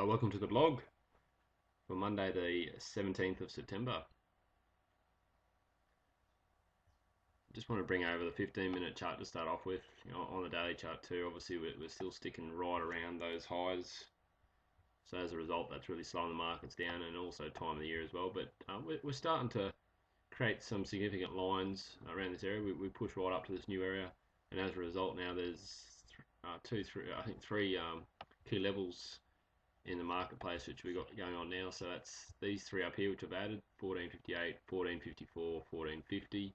Welcome to the blog for Monday the 17th of September. Just want to bring over the 15-minute chart to start off with. On the daily chart too, obviously we're still sticking right around those highs. So as a result, that's really slowing the markets down, and also time of the year as well. But we're starting to create some significant lines around this area. We push right up to this new area, and as a result now there's three key levels in the marketplace which we got going on now. So that's these three up here which I've added: 1458, 1454, 1450.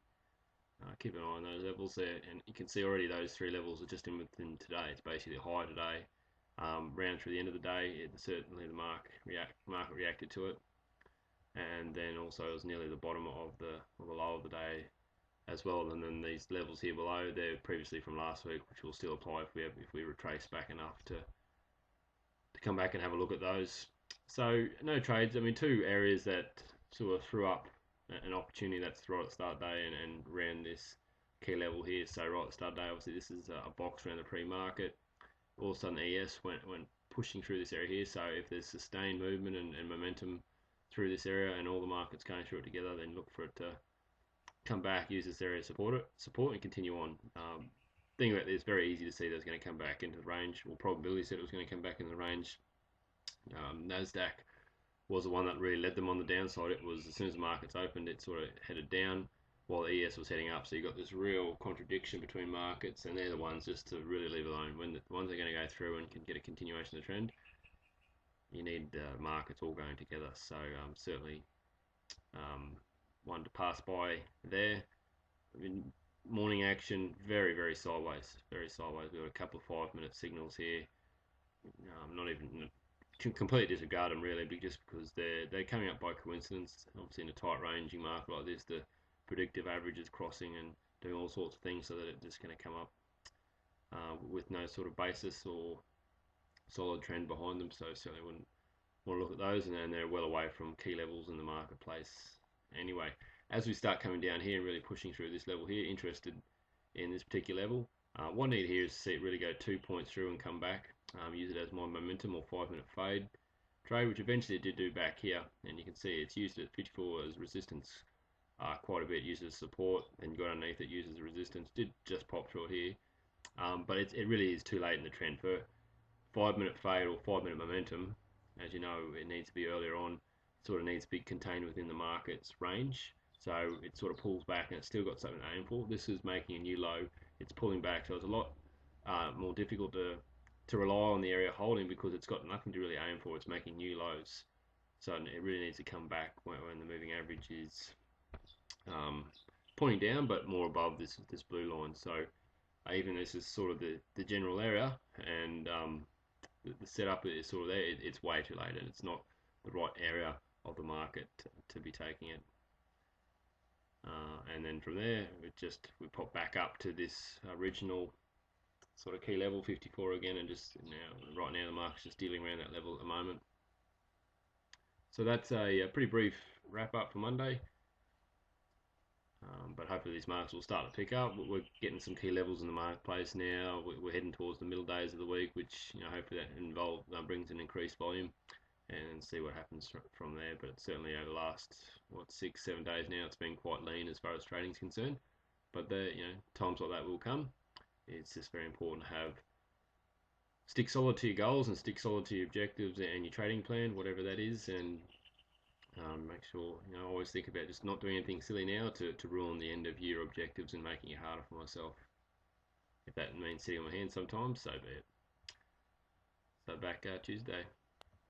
Keep an eye on those levels there, and you can see already those three levels are just in within today. It's basically high today. Round through the end of the day, certainly the market reacted to it, and then also it was nearly the bottom of the low of the day as well. And then these levels here below, they're previously from last week, which will still apply if we retrace back enough to come back and have a look at those. So no trades. I mean, two areas that sort of threw up an opportunity. That's right at the start day and ran this key level here. So right at the start day, obviously this is a box around the pre-market. All of a sudden ES went pushing through this area here. So if there's sustained movement and momentum through this area and all the markets going through it together, then look for it to come back, use this area to support and continue on. Thing about this, very easy to see that it's going to come back into the range, or probability said it was going to come back in the range. Nasdaq was the one that really led them on the downside. It was, as soon as the markets opened, it sort of headed down while ES was heading up. So you got this real contradiction between markets, and they're the ones just to really leave alone. When the ones are going to go through and can get a continuation of the trend, you need markets all going together. So certainly one to pass by there. I mean, morning action, very sideways, very sideways. We've got a couple of 5-minute signals here. Not even completely disregard them really, just because they're coming up by coincidence. Obviously in a tight ranging market like this, the predictive average is crossing and doing all sorts of things so that it's just going to come up with no sort of basis or solid trend behind them. So certainly wouldn't want to look at those, and then they're well away from key levels in the marketplace anyway. As we start coming down here and really pushing through this level here, interested in this particular level. What I need here is to see it really go 2 points through and come back. Use it as my momentum or 5-minute fade trade, which eventually it did do back here, and you can see it's used at 54 as resistance quite a bit, used as support, and you got underneath it, uses resistance. Did just pop through it here, but it really is too late in the trend for 5-minute fade or 5-minute momentum. As you know, it needs to be earlier on. It sort of needs to be contained within the market's range. So it sort of pulls back and it's still got something to aim for. This is making a new low. It's pulling back, so it's a lot more difficult to rely on the area holding, because it's got nothing to really aim for. It's making new lows. So it really needs to come back when the moving average is pointing down, but more above this blue line. So even this is sort of the general area, and the setup is sort of there. It's way too late, and it's not the right area of the market to be taking it. And then from there, we pop back up to this original sort of key level 54 again, and just right now the market's just dealing around that level at the moment. So that's a pretty brief wrap up for Monday. But hopefully these markets will start to pick up. We're getting some key levels in the marketplace now. We're heading towards the middle days of the week, which hopefully that brings an increased volume, and see what happens from there. But certainly over the last 6-7 days now, it's been quite lean as far as trading is concerned. But times like that will come. It's just very important to stick solid to your goals and stick solid to your objectives and your trading plan, whatever that is, and make sure I always think about just not doing anything silly now to ruin the end of year objectives and making it harder for myself. If that means sitting on my hands sometimes, so be it. So back Tuesday.